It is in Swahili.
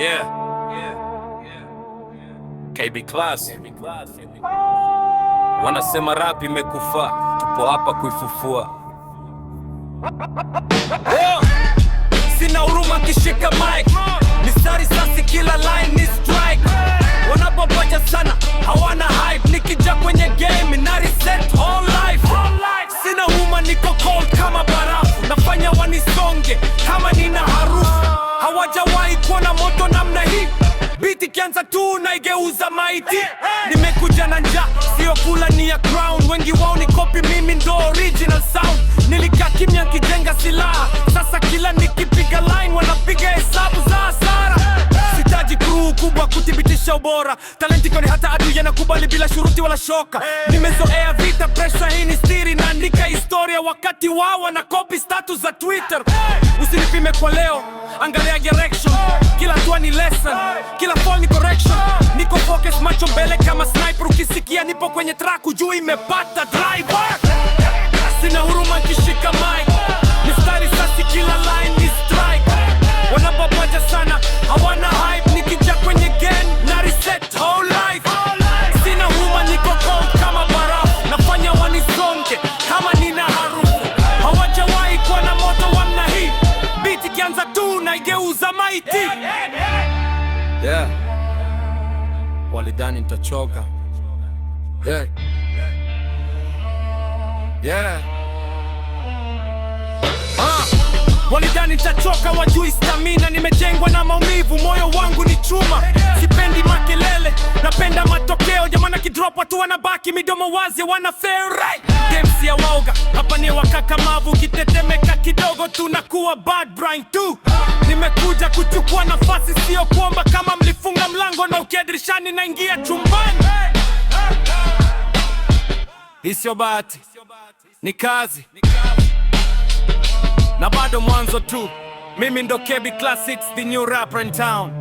Yeah. KB Class. Wanasema rap imekufa, tupo hapa kuifufua. Sina huruma kishika mic, mistari sasi kila line ni strike. Wanapopoja sana, hawana hype, nikija kwenye game na reset all life. Sina huruma, niko cold kama barafu, nafanya wanisonge kama nina harufu. Hawajawahi kuona moto namna hii, beat ikianza tu naigeuza maiti. Nimekuja na njaa, sio kula ni ya crown. Wengi wao ni copy, mimi ndo original sound. Nilikaa kimya kijenga silaha, sasa kila nikipiga line wanapiga hesabu za hasara. Sitaji crew kubwa kuthibitisha ubora, talenti koni hata adui yanakubali bila shuruti wala shoka. Nimezoea vita, pressure hii ni stiri, naandika historia wakati wao wana copy status za Twitter. Usinipime kwa leo, angalia direction, kila hatua ni lesson, kila fall ni correction. Niko focus, macho mbele kama sniper, ukisikia nipo kwenye track ujui imepata driver. Sina huruma kishika mic, mistari sasi kila line ni strike. Wanapopoja sana, hawana hype, nikija kwenye game na reset whole life. Sina huruma, niko cold kama barafu, nafanya wanisonge kama nina harufu. Hawajawahi kuwa na moto wa namna hii, beat ikianza tu naigeuza maiti. Yeah. Walidhani nitachoka. Yeah. Yeah. Walidhani nitachoka, wajui stamina. Nimejengwa na maumivu, moyo wangu ni chuma. Sipendi makelele, napenda matokeo. Jamana kidrop watu wanabaki midomo wazi, wana fair right. Games ya waoga, hapa ni wakakamavu. Kitetemeka kidogo tunakuwa bad brain tu. Nimekuja kuchukua nafasi, sio kuomba. Kama mlifunga mlango na ukia dirishani naingia chumbani. Hii sio bahati, ni kazi, na bado mwanzo tu. Mimi ndo KB Class, the new rapper in town.